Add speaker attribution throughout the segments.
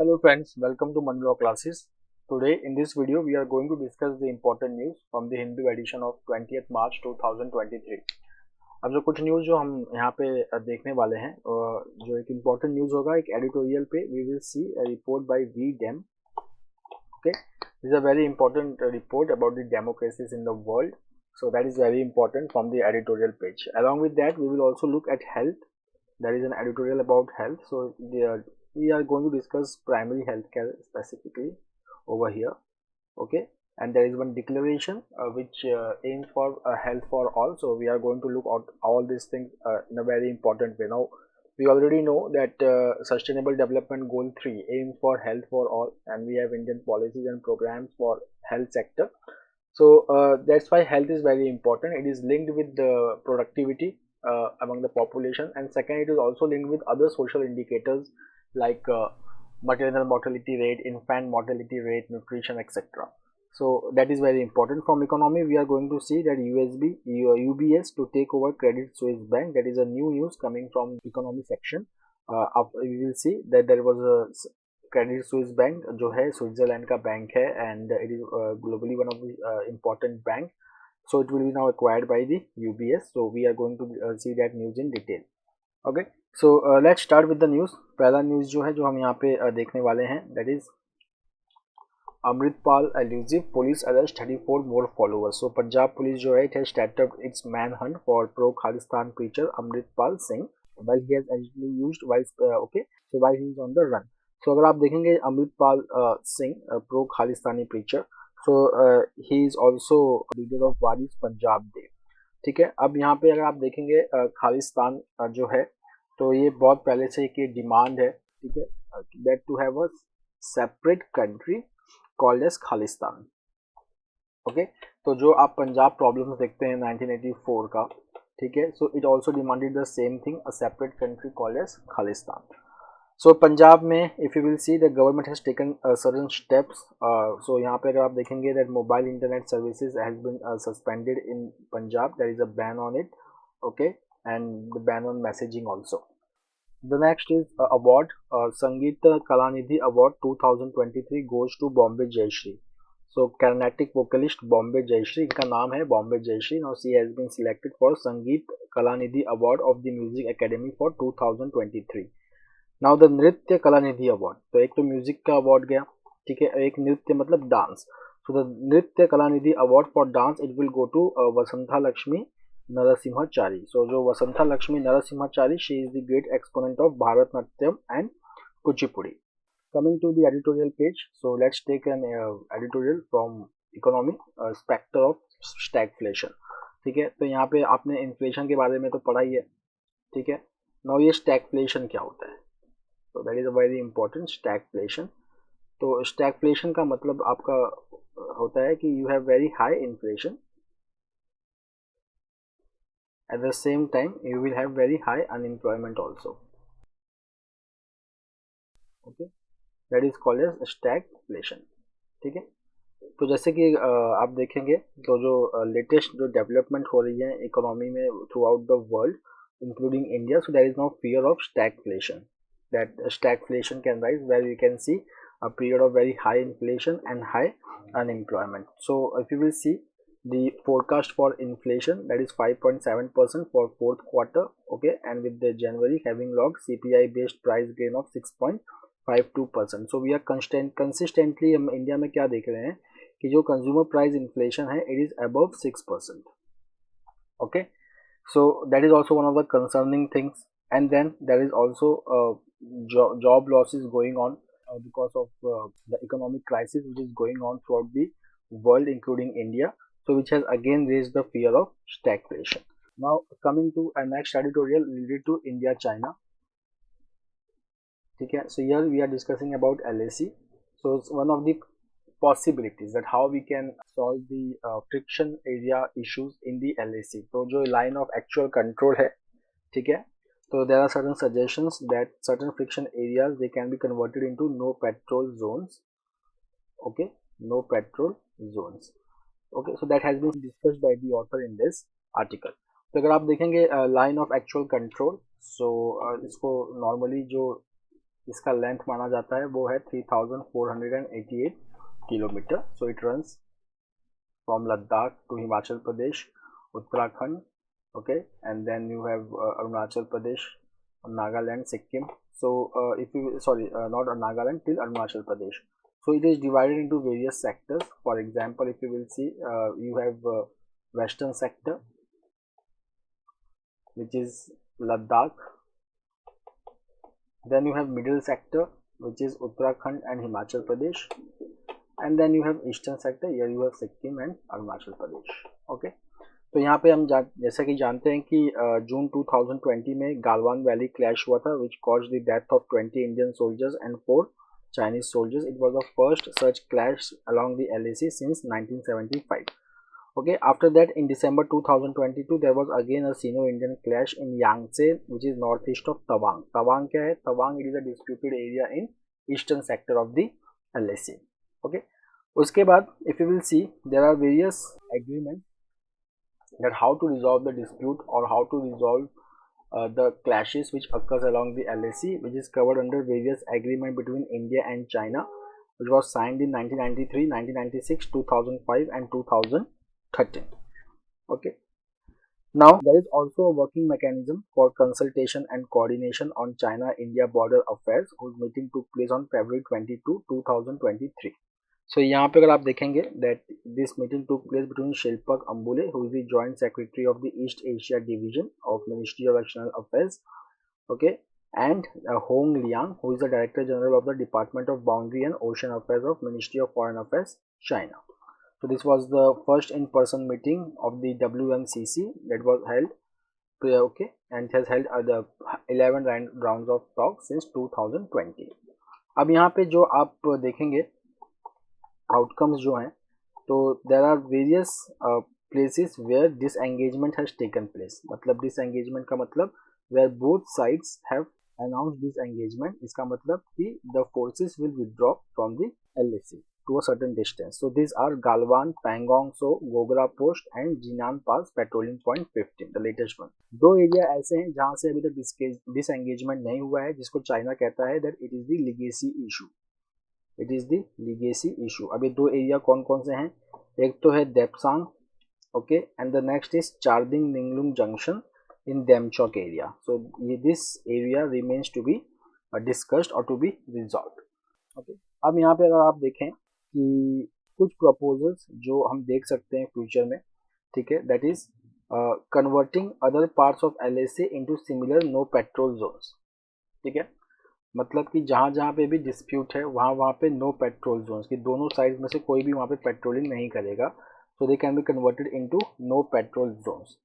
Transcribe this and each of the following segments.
Speaker 1: Hello friends, welcome to Manu Law Classes. Today in this video we are going to discuss the important news from the Hindu edition of 20th March 2023. अब जो कुछ news जो हम यहाँ पे देखने वाले हैं, जो एक important न्यूज़ होगा एक एडिटोरियल पे, we will see a report by V Dem. Okay, this is a very important report about the democracies in the world. So that is very important from the editorial page. Along with that, we will also look at health. There is an editorial about health. So we are going to discuss primary healthcare specifically over here. Okay, and there is one declaration which aims for health for all. So we are going to look at all these things in a very important way. Now we already know that Sustainable Development Goal 3 aims for health for all, and we have Indian policies and programs for health sector. So that's why health is very important. It is linked with the productivity among the population, and second, it is also linked with other social indicators like maternal mortality rate, infant mortality rate, nutrition, etc. So that is very important. From economy, we are going to see that UBS to take over Credit Suisse Bank. That is a new news coming from economy section. We will see that there was a Credit Suisse Bank जो है Switzerland का bank है, and it is globally one of the important bank. So it will be now acquired by the UBS. So we are going to see that news in detail. Okay, so let's start with the news. पहला news जो है जो हम यहाँ पे देखने वाले हैं, that is Amritpal elusive, police arrest 34 more followers. So Punjab police जो है it has started its manhunt for pro Khalistan preacher Amritpal Singh while he has allegedly used while he is on the run. So अगर आप देखेंगे Amritpal Singh pro Khalistani preacher, so he is also leader of Waris Punjab day. ठीक है, अब यहाँ पे अगर आप देखेंगे खालिस्तान जो है तो ये बहुत पहले से एक डिमांड है, ठीक है, that to have a separate country called as Khalistan. Okay, तो जो आप पंजाब प्रॉब्लम्स देखते हैं 1984 का, ठीक है, so it also demanded the same thing, a separate country called as Khalistan. So Punjab में if you will see the government has taken certain steps. So यहाँ पे अगर आप देखेंगे that mobile internet services has been suspended in Punjab. There is a ban on it. Okay, and the ban on messaging also. The next is award, Sangeet Kalanidhi award 2023 goes to Bombay Jayashree. So Carnatic vocalist Bombay Jayashri, इनका नाम है Bombay Jayashri. Now she has been selected for Sangeet Kalanidhi award of the Music Academy for 2023. Now the Nritya Kalanidhi award, तो एक तो music का award गया, ठीक है, एक नृत्य मतलब dance. So the Nritya Kalanidhi award for dance it will go to Vasantha Lakshmi Narasimhachari. So जो Vasantha Lakshmi Narasimhachari, she is the great exponent of Bharatanatyam and Kuchipudi. Coming to the editorial page, so let's take an editorial from economy, spectre of stagflation. ठीक है, तो यहाँ पे आपने inflation के बारे में तो पढ़ा ही है, ठीक है. नाउ ये स्टैगफ्लेशन क्या होता है? So that is a very important stagflation. तो stagflation का मतलब आपका होता है कि you have very high inflation, at the same time you will have very high unemployment also. Okay, that is called as stagflation. ठीक है, तो जैसे कि आप देखेंगे तो जो लेटेस्ट जो डेवलपमेंट हो रही है इकोनॉमी में through out the world including India, so there is now fear of stagflation. That stagflation can rise where we can see a period of very high inflation and high unemployment. So if you will see the forecast for inflation, that is 5.7% for fourth quarter. Okay, and with the January having logged CPI based price gain of 6.52%. so we are consistently हम India में क्या देख रहे हैं कि जो consumer price inflation है it is above 6%. okay, so that is also one of the concerning things. And then there is also job losses going on because of the economic crisis which is going on throughout the world including India, so which has again raised the fear of stagflation. Now coming to our next editorial related to India China. ठीक है, so here we are discussing about LAC. so it's one of the possibilities that how we can solve the friction area issues in the LAC. तो जो line of actual control है, ठीक है, so there are certain suggestions that certain friction areas they can be converted into no patrol zones. Okay, no patrol zones. Okay, so that has been discussed by the author in this article. तो अगर आप देखेंगे line of actual control, so इसको normally जो इसका length माना जाता है वो है 3488 kilometre. So it runs from Ladakh to Himachal Pradesh, Uttarakhand, okay, and then you have Arunachal Pradesh, Nagaland, Sikkim. So if you not Nagaland till Arunachal Pradesh. So it is divided into various sectors. For example, if you will see, you have western sector, which is Ladakh. Then you have middle sector, which is Uttarakhand and Himachal Pradesh. And then you have eastern sector, here you have Sikkim and Arunachal Pradesh. Okay. तो यहाँ पे हम जैसा कि जानते हैं कि जून 2020 में गालवान वैली क्लैश हुआ था, which caused the death of 20 Indian soldiers and 4 Chinese soldiers. It was the first such clash along the LAC since 1975. Okay, after that in December 2022 there was again a Sino-Indian clash in Yangtze, which is northeast of Tawang. Tawang क्या है? Tawang, it is a disputed area in eastern sector of the LAC. Okay, उसके बाद if you will see, there are various agreements that how to resolve the dispute or how to resolve the clashes which occurs along the LAC, which is covered under various agreement between India and China, which was signed in 1993, 1996, 2005 and 2013. Okay, now there is also a working mechanism for consultation and coordination on China-India border affairs, whose meeting took place on February 22, 2023. So यहाँ पे अगर आप देखेंगे that this meeting took place between Shilpak Ambule, who is the Joint Secretary of the East Asia Division of Ministry of External Affairs, okay, and Hong Liang, who is the Director General of the Department of Boundary and Ocean Affairs of Ministry of Foreign Affairs, China. So this was the first in-person meeting of the WMCC that was held, okay, and has held the 11 rounds of talks since 2020. अब यहाँ पे जो आप देखेंगे outcomes जो हैं, तो there are various places where disengagement has taken place. मतलब डिसएंगेजमेंट का मतलब where both sides have announced disengagement. इसका मतलब कि the forces will withdraw from the LAC to a certain distance. So this are Galwan, Pangong Tso, Gogra post and Jianan pass patrolling point 15, the latest one. दो area ऐसे हैं जहां से अभी तक डिसएंगेजमेंट नहीं हुआ है, जिसको चाइना कहता है that it is the legacy issue. It is the legacy issue. अब ये दो एरिया कौन कौन से हैं? एक तो है Depsang, okay, and the next is Charding Ninglung junction in Demchok area. So ये this area remains to be discussed और टू बी रिजॉल्व. ओके, अब यहाँ पे अगर आप देखें कि कुछ प्रपोजल्स जो हम देख सकते हैं फ्यूचर में, ठीक है, that is converting other parts of LAC into similar no patrol zones. ठीक है, मतलब कि जहाँ जहाँ पे भी डिस्प्यूट है वहाँ पे नो पेट्रोल जोन्स, कि दोनों साइड में से कोई भी वहाँ पे पेट्रोलिंग नहीं करेगा. So they can be converted into no patrol zones.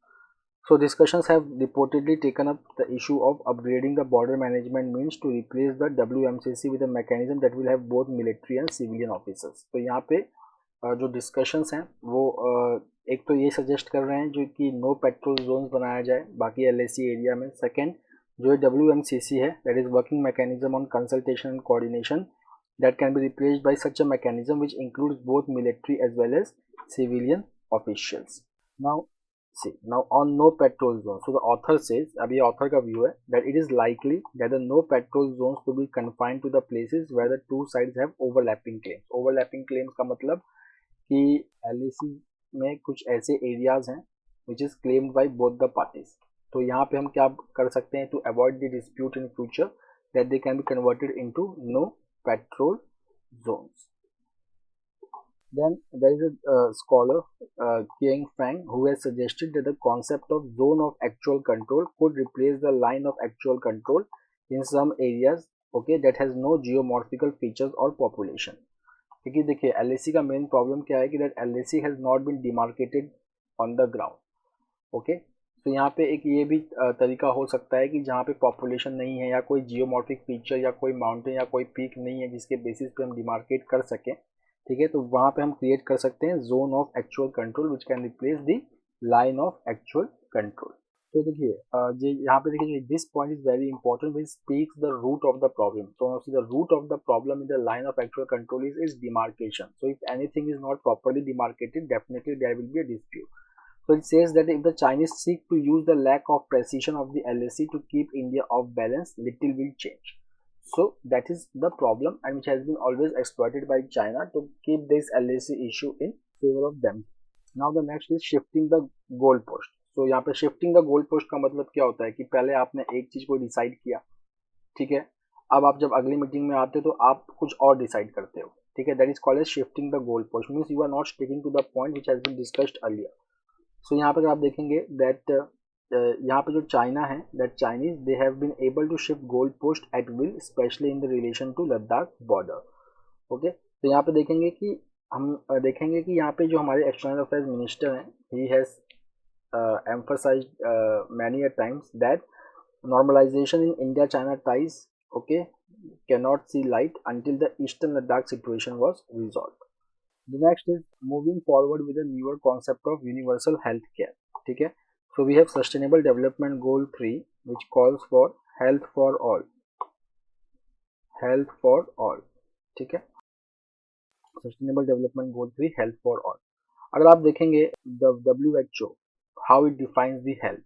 Speaker 1: So discussions have reportedly taken up the issue of upgrading the border management means to replace the WMCC with a mechanism that will have both military and civilian officers. तो यहाँ पे जो discussions हैं वो एक तो ये suggest कर रहे हैं जो कि no petrol zones बनाया जाए बाकी LAC एरिया में. Second, जो WMCC है, that is working mechanism on consultation and coordination, that can be replaced by such a mechanism which includes both military as well as civilian officials. Now on no petrol zones, so the author says, अभी author का view है that it is likely that the no petrol zones to be confined to the places where the two sides have overlapping claims. Overlapping claims का मतलब कि LAC में कुछ ऐसे areas हैं which is claimed by both the parties. तो यहाँ पे हम क्या कर सकते हैं to avoid the dispute in future, that they can be converted into no petrol zones. Then there is a scholar, Kiang Fang, who has suggested that the concept of zone of actual control could replace the line of actual control in some areas, okay, that has no geomorphical features or population. क्योंकि देखिए LAC का main problem क्या है कि that LAC has not been demarcated on the ground, okay. तो यहाँ पे एक ये भी तरीका हो सकता है कि जहाँ पे पॉपुलेशन नहीं है या कोई जियोमॉर्फिक फीचर या कोई माउंटेन या कोई पीक नहीं है जिसके बेसिस पे हम डिमार्केट कर सकें, ठीक है, तो वहाँ पे हम क्रिएट कर सकते हैं zone of actual control which can replace the line of actual control. तो देखिए यहाँ पे देखिए this point is very important which speaks the root of the problem. तो the root of the problem in the line of actual control is demarcation. So if anything is not properly demarcated, definitely there will be a dispute. So it says that if the Chinese seek to use the lack of precision of the LAC to keep India off balance, little will change. So that is the problem, and which has been always exploited by China to keep this LAC issue in favor of them. Now the next is shifting the goal post. So यहाँ पे shifting the goal post का मतलब क्या होता है कि पहले आपने एक चीज को डिसाइड किया, ठीक है, अब आप जब अगली मीटिंग में आते हो तो आप कुछ और डिसाइड करते हो, ठीक है, that is called as shifting the goal post, means you are not sticking to the point which has been discussed earlier. So यहाँ पर आप देखेंगे दैट यहाँ पे जो चाइना है, that Chinese they have been able to shift goal post at will, specially in the relation to Ladakh border. Okay, तो यहाँ पे देखेंगे कि हम देखेंगे कि यहाँ पे जो हमारे एक्सटर्नल अफेयर्स मिनिस्टर हैं, he has emphasized many a times that normalization in India-China ties, okay, cannot see light until the Eastern Ladakh situation was resolved. The next is moving forward with a newer concept of universal health care. ठीक है, so we have Sustainable Development Goal 3, which calls for health for all. Health for all. ठीक है, Sustainable Development Goal 3, health for all. अगर आप देखेंगे the WHO, how it defines the health.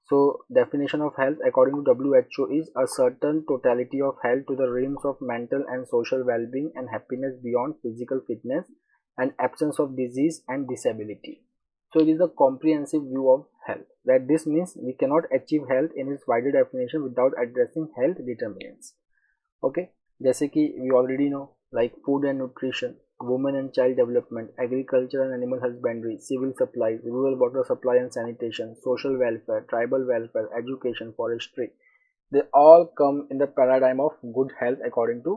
Speaker 1: So definition of health according to WHO is a certain totality of health to the realms of mental and social well-being and happiness beyond physical fitness and absence of disease and disability. So it is a comprehensive view of health. That this means we cannot achieve health in its wider definition without addressing health determinants. Okay, जैसे कि we already know like food and nutrition, women and child development, agriculture and animal husbandry, civil supplies, rural water supply and sanitation, social welfare, tribal welfare, education, forestry, they all come in the paradigm of good health according to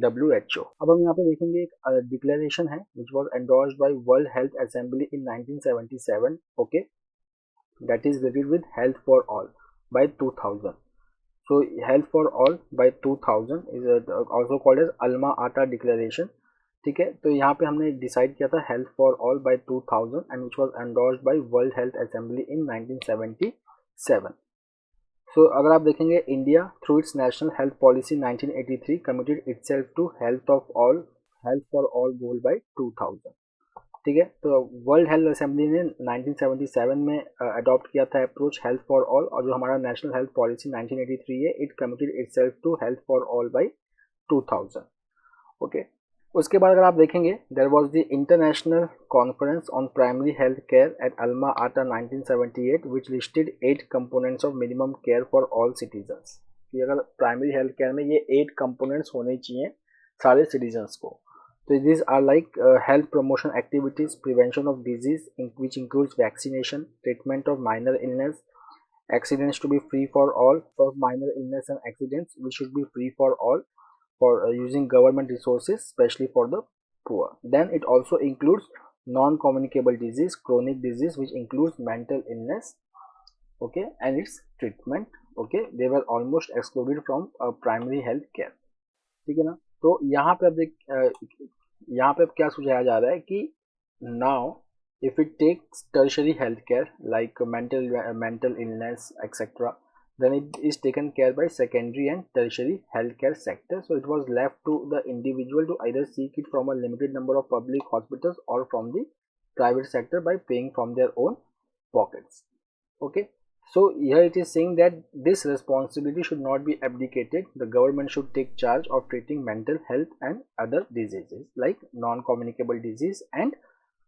Speaker 1: WHO. अब हम यहाँ पे देखेंगे एक declaration है which was endorsed by World Health Assembly in 1977, okay, that is related with health for all by 2000. So health for all by 2000 is also called as Alma Ata Declaration. ठीक है, तो यहाँ पे हमने डिसाइड किया था health for all by 2000 and which was endorsed by World Health Assembly in 1977. So अगर आप देखेंगे India through its national health policy 1983 committed itself to health of all, health for all goal by 2000. ठीक है, तो world Health assembly ने 1977 में adopt किया था अप्रोच हेल्थ फॉर ऑल, और जो हमारा नेशनल हेल्थ पॉलिसी 1983 है, it committed itself to health for all by 2000. Okay, उसके बाद अगर आप देखेंगे there was the international conference on primary health care at Alma Ata 1978 which listed 8 components of minimum care for all citizens. कि अगर primary health care में ये 8 components होने चाहिए सारे सिटीजन्स को. तो this are like health promotion activities, prevention of disease which includes vaccination, treatment of minor illness, accidents to be free for all, for minor illness and accidents which should be free for all, for using government resources especially for the poor. Then it also includes non-communicable disease, chronic disease which includes mental illness, okay, and its treatment. Okay, they were almost excluded from primary health care. ठीक है ना, तो यहाँ पे अब यहाँ पे अब क्या सुझाया जा रहा है कि now if it takes tertiary health care like mental illness etc, then it is taken care by secondary and tertiary healthcare sector. So it was left to the individual to either seek it from a limited number of public hospitals or from the private sector by paying from their own pockets. Okay, so here it is saying that this responsibility should not be abdicated. The government should take charge of treating mental health and other diseases like non-communicable disease and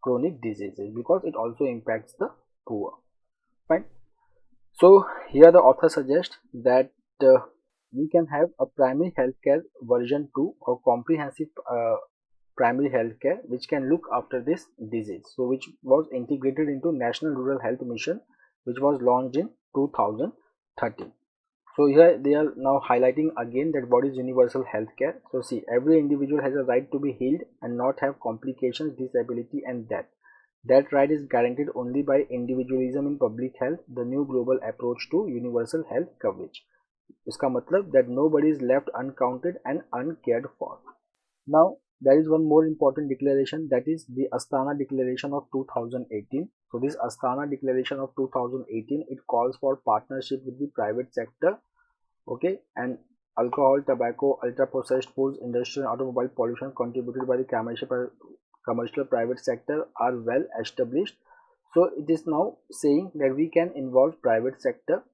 Speaker 1: chronic diseases because it also impacts the poor. Fine. So here the author suggests that we can have a primary healthcare version 2 or comprehensive primary healthcare which can look after this disease. So which was integrated into National Rural Health Mission which was launched in 2013. So here they are now highlighting again that what is universal healthcare. So see, every individual has a right to be healed and not have complications, disability and death. That right is guaranteed only by individualism in public health, the new global approach to universal health coverage. इसका मतलब that nobody is left uncounted and uncared for. Now there is one more important declaration, that is the Astana Declaration of 2018. So this Astana Declaration of 2018, it calls for partnership with the private sector, okay, and alcohol, tobacco, ultra processed foods, industrial and automobile pollution contributed by the commercial private sector are well established. So it is now saying that we can involve private sector,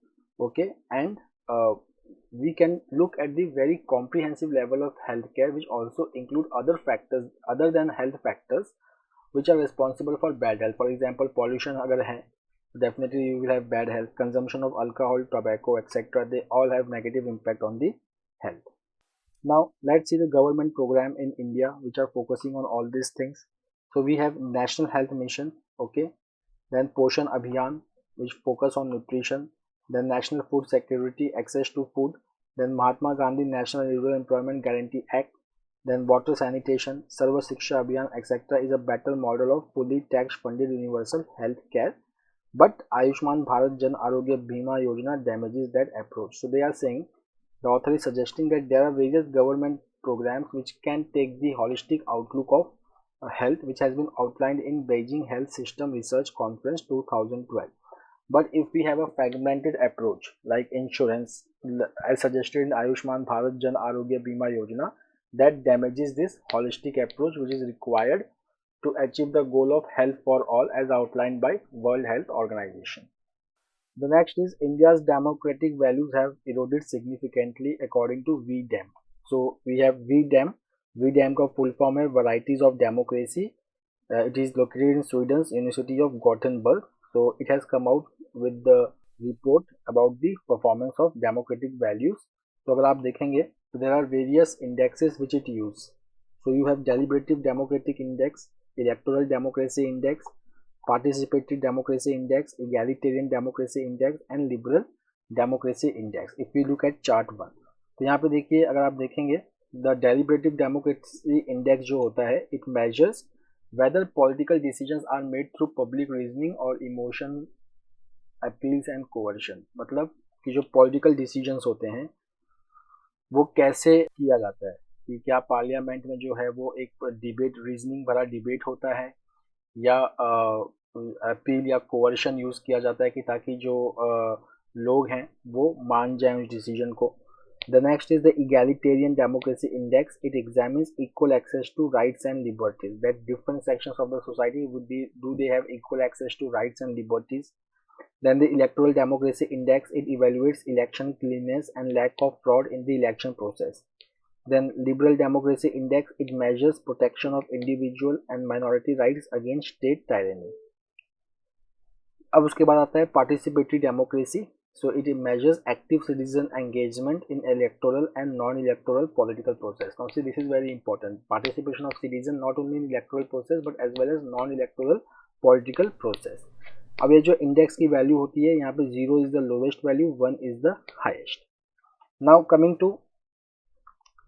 Speaker 1: okay, and we can look at the very comprehensive level of healthcare, which also include other factors other than health factors which are responsible for bad health. For example, pollution अगर है, definitely you will have bad health. Consumption of alcohol, tobacco, etc. They all have negative impact on the health. Now let's see the government program in India which are focusing on all these things. So we have National Health Mission, okay, then Poshan Abhiyan, which focus on nutrition, then National Food Security, access to food, then Mahatma Gandhi National Rural Employment Guarantee Act, then water sanitation, Sarva Shiksha Abhiyan, etc. is a better model of fully tax-funded universal health care. But Ayushman Bharat Jan Arogya Bima Yojana damages that approach. So they are saying, the author is suggesting that there are various government programs which can take the holistic outlook of health, which has been outlined in Beijing Health System Research Conference 2012. But if we have a fragmented approach like insurance, as suggested in Ayushman Bharat Jan Arogya Bima Yojana, that damages this holistic approach which is required to achieve the goal of health for all as outlined by World Health Organization. The next is India's democratic values have eroded significantly according to VDEM. So we have VDEM. VDEM का full form है Varieties of Democracy. It is located in Sweden's University of Gothenburg. So it has come out with the report about the performance of democratic values. तो अगर आप देखेंगे तो there are various indexes which it use. So you have Deliberative Democratic Index, Electoral Democracy Index, Participatory Democracy Index, Egalitarian Democracy Index and Liberal Democracy Index. If we look at chart 1, तो यहाँ पे देखिए, अगर आप देखेंगे the Deliberative Democracy Index जो होता है, it measures whether political decisions are made through public reasoning or emotion, appeals and coercion. मतलब कि जो political decisions होते हैं वो कैसे किया जाता है, कि क्या पार्लियामेंट में जो है वो एक डिबेट, रीजनिंग भरा डिबेट होता है या अपील या कोवर्शन यूज किया जाता है कि ताकि जो लोग हैं वो मान जाएं उस डिसीजन को. The next is the egalitarian democracy index. It examines equal access to rights and liberties, that different sections of the society do they have equal access to rights and liberties. Then the electoral democracy index, it evaluates election cleanness and lack of fraud in the election process. Then liberal democracy index, it measures protection of individual and minority rights against state tyranny. अब उसके बाद आता है participatory democracy. So it measures active citizen engagement in electoral and non-electoral political process. Now see, this is very important. Participation of citizen not only in electoral process but as well as non-electoral political process. अब ये जो index की value होती है, यहाँ पे 0 is the lowest value, 1 is the highest. Now coming to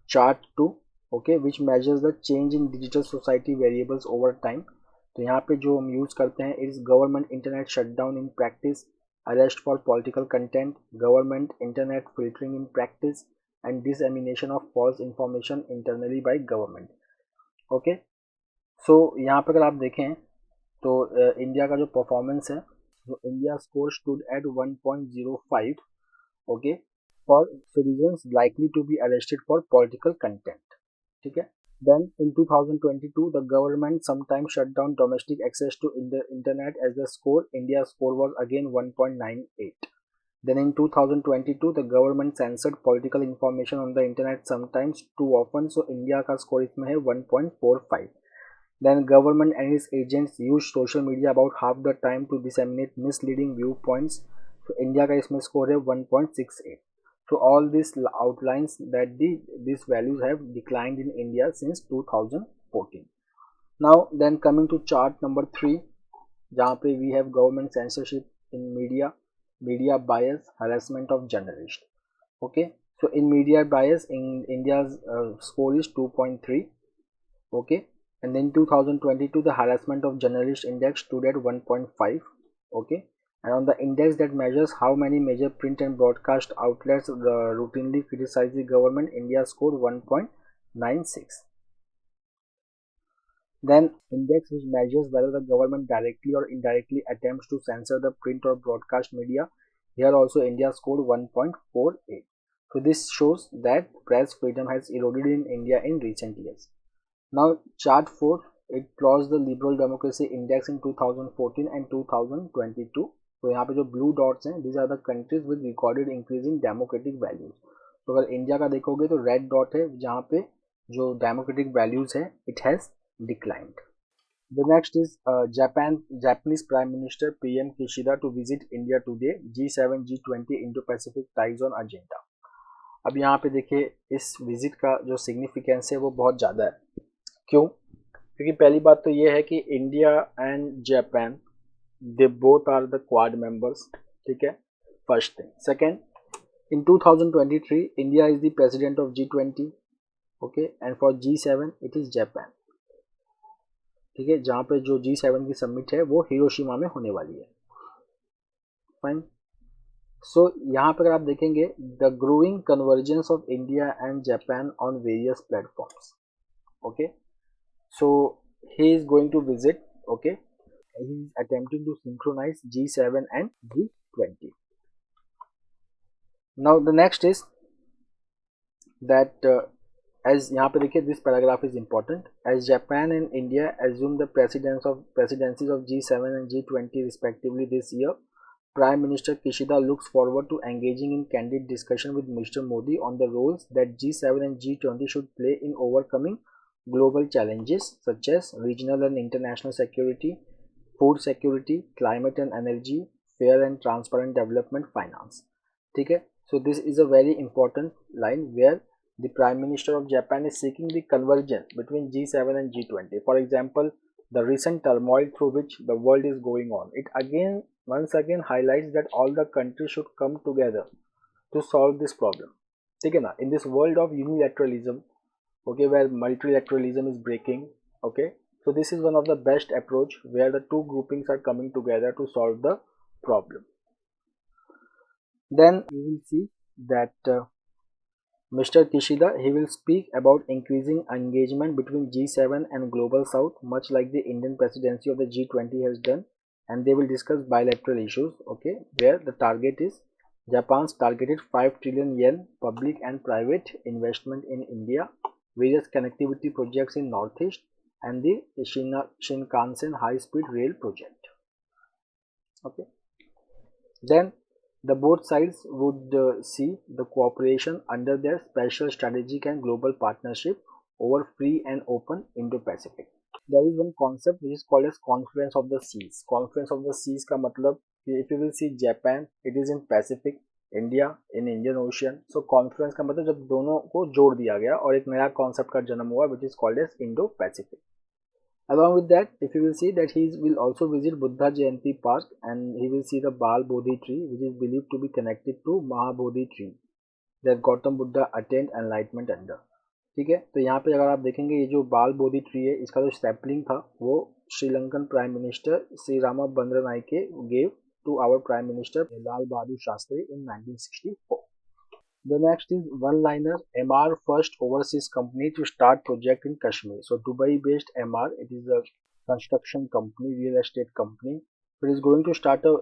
Speaker 1: chart 2, okay, which measures the change in digital society variables over time. तो यहाँ पे जो हम यूज करते हैं is government internet shutdown in practice, arrest for political content, government internet filtering in practice and dissemination of false information internally by government. okay, so यहाँ पे अगर आप देखें तो इंडिया का जो परफॉर्मेंस है, तो India score stood at 1.05, okay, for citizens likely to be arrested for political content. ठीक है. Then in 2022, the government sometimes shut down domestic access to the internet as the score. India's score was again 1.98. Then in 2022, the government censored political information on the internet sometimes too often. So India का score इसमें है 1.45. Then government and its agents use social media about half the time to disseminate misleading viewpoints. So India का इसमें score है 1.68. So all this outlines that these values have declined in India since 2014. Now then coming to chart number 3, जहाँ पे we have government censorship in media, media bias, harassment of journalists. Okay, so in media bias, in India's score is 2.3. Okay, and then 2022 the harassment of journalists index stood at 1.5. Okay. And on the index that measures how many major print and broadcast outlets routinely criticize the government, India scored 1.96. Then index which measures whether the government directly or indirectly attempts to censor the print or broadcast media, here also India scored 1.48. So this shows that press freedom has eroded in India in recent years. Now chart 4, it plots the liberal democracy index in 2014 and 2022. तो यहाँ पे जो blue dots हैं, these are the countries with recorded increase in democratic values. तो अगर India का देखोगे तो रेड डॉट है जहाँ पे जो डेमोक्रेटिक वैल्यूज है it has declined. The next is Japanese Prime Minister PM Kishida to visit India today. G7 G20 Indo-Pacific ties on agenda. अब यहाँ पे देखिए इस विजिट का जो सिग्निफिकेंस है वो बहुत ज़्यादा है. क्यों? क्योंकि पहली बात तो ये है कि India and Japan they both are the Quad members. ठीक है, first thing. Second, in 2023 India is the president of G20. okay, and for G7 it is Japan. ठीक है, जहाँ पे जो G7 की समिट है वो हिरोशिमा में होने वाली है. फाइन. सो यहाँ पे अगर आप देखेंगे the growing convergence of India and Japan on various platforms. Okay, so he is going to visit. Okay, he is attempting to synchronise G7 and G20. Now the next is that as यहाँ पे देखिए this paragraph is important. As Japan and India assume the presidencies of G7 and G20 respectively this year, Prime Minister Kishida looks forward to engaging in candid discussion with Mr. Modi on the roles that G7 and G20 should play in overcoming global challenges such as regional and international security, food security, climate and energy, fair and transparent development, finance. ठीक है, so this is a very important line where the Prime Minister of Japan is seeking the convergence between G7 and G20. For example, the recent turmoil through which the world is going on. It once again highlights that all the countries should come together to solve this problem. ठीक है ना? In this world of unilateralism, okay, where multilateralism is breaking, okay, so this is one of the best approach where the two groupings are coming together to solve the problem. Then we will see that Mr. Kishida, he will speak about increasing engagement between G7 and Global South, much like the Indian presidency of the G20 has done, and they will discuss bilateral issues, okay, where the target is Japan's targeted 5 trillion yen public and private investment in India, various connectivity projects in Northeast, and the Shinkansen high-speed rail project. Okay. Then the both sides would see the cooperation under their special strategic and global partnership over free and open Indo-Pacific. There is one concept which is called as Conference of the Seas. Conference of the Seas का मतलब कि if you will see Japan, it is in Pacific, India in Indian Ocean. So conference का मतलब जब दोनों को जोड़ दिया गया और एक नया concept का जन्म हुआ which is called as Indo-Pacific. Along with that, if you will see that he will also visit Buddha Jayanti Park and he will see the Bal Bodhi tree which is believed to be connected to Mahabodhi tree that Gautam Buddha attained enlightenment under. ठीक है, तो यहाँ पे अगर आप देखेंगे ये जो बाल बोधि ट्री है इसका जो सैपलिंग था वो Sri Lankan prime minister Shri Rama Bandaranaike gave to our Prime Minister Lal Bahadur Shastri in 1964. The next is one-liner. MR first overseas company to start project in Kashmir. So Dubai-based MR, it is a construction company, real estate company. It is going to start a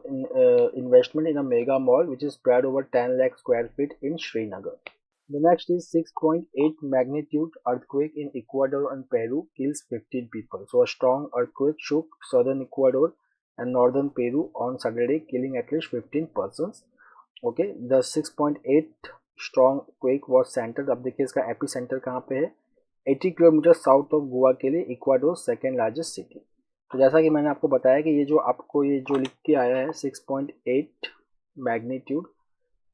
Speaker 1: investment in a mega mall which is spread over 10 lakh square feet in Srinagar. The next is 6.8 magnitude earthquake in Ecuador and Peru kills 15 people. So a strong earthquake shook southern Ecuador and northern Peru on Saturday, killing at least 15 persons. Okay, the 6.8 strong quake was centered. अब देखिए इसका epicentre कहाँ पे है, 80 kilometre south of Goa के लिए Ecuador second largest city. तो जैसा कि मैंने आपको बताया कि ये जो आपको ये जो लिख के आया है 6.8 मैग्नीट्यूड,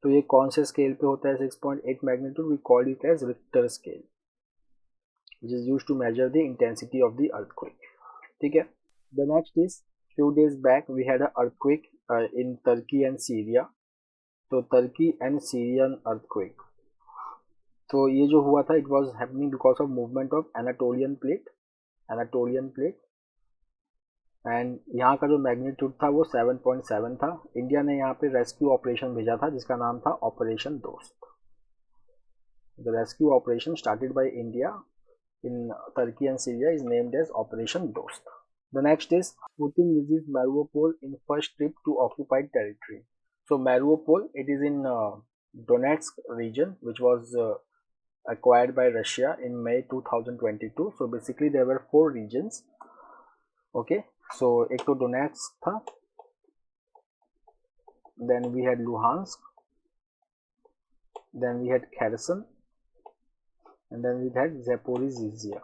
Speaker 1: तो ये कौन से स्केल पे होता है 6.8 magnitude? We call it as Richter scale which is used to measure the intensity of the earthquake. ठीक है. The next is few days back we had an earthquake in Turkey and Syria. तो Turkey and Syrian earthquake, तो ये जो हुआ था it was happening because of movement of Anatolian plate and यहाँ का जो मैग्नीट्यूड था वो 7.7 था. इंडिया ने यहाँ पे रेस्क्यू ऑपरेशन भेजा था जिसका नाम था operation Dost. The rescue operation started by India in Turkey and Syria is named as operation Dost. The next is Putin visits Mariupol in first trip to occupied territory. So Mariupol, it is in Donetsk region, which was acquired by Russia in May 2022. So basically there were 4 regions. Okay, so एक तो Donetsk था, then we had Luhansk, then we had Kherson, and then we had Zaporizhzhia.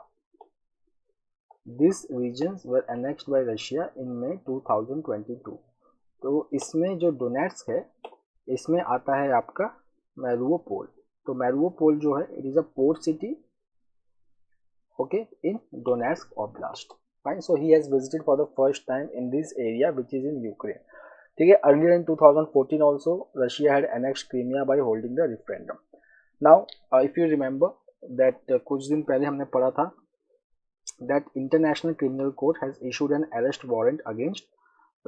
Speaker 1: These regions were annexed by Russia in May 2022. तो इसमें जो Donetsk है, इसमें आता है आपका मैरुओपोल. तो मैरुओपोल जो है, it is a port city, okay, in Donetsk oblast. Fine. So he has visited for the first time in this area which is in Ukraine. ठीक है. Earlier in 2014 also Russia had annexed Crimea by holding the referendum. Now if you remember that कुछ दिन पहले हमने पढ़ा था that International Criminal Court has issued an arrest warrant against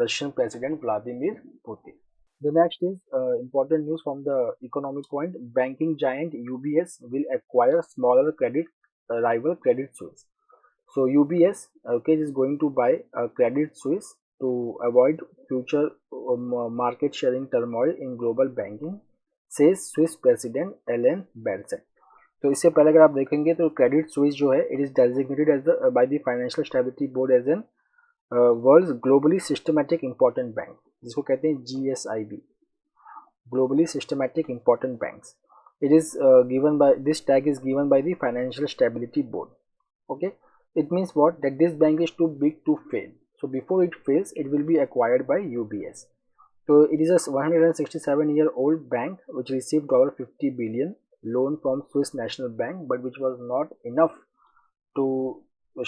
Speaker 1: Russian President Vladimir Putin. The next is important news from the economic point. Banking giant UBS will acquire smaller credit rival Credit Suisse. So UBS, okay, is going to buy Credit Suisse to avoid future market sharing turmoil in global banking, says Swiss President Alain Berset. तो इससे पहले अगर आप देखेंगे तो credit Suisse जो है, it is designated as the by the financial stability board as an world's globally systematic important bank, जिसको कहते हैं GSIB, globally systematic important banks. It is given by, this tag is given by the financial stability board. Okay, it means what, that this bank is too big to fail, so before it fails it will be acquired by UBS. So it is a 167-year-old bank which received $50 billion loan from Swiss National Bank, but which was not enough to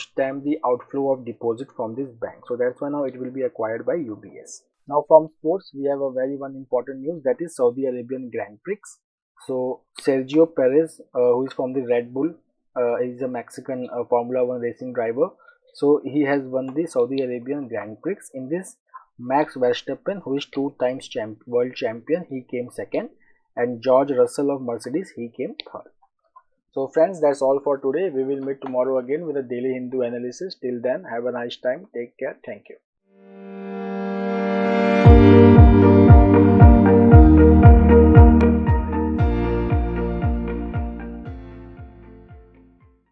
Speaker 1: stem the outflow of deposit from this bank. So that's why now it will be acquired by UBS. Now from sports, we have a very one important news, that is Saudi Arabian Grand Prix. So Sergio Perez, who is from the Red Bull, is a Mexican Formula 1 racing driver. So he has won the Saudi Arabian Grand Prix. In this, Max Verstappen, who is 2 times world champion, he came second, and George Russell of Mercedes, he came third. So friends, that's all for today. We will meet tomorrow again with a daily Hindu analysis. Till then, have a nice time. Take care. Thank you.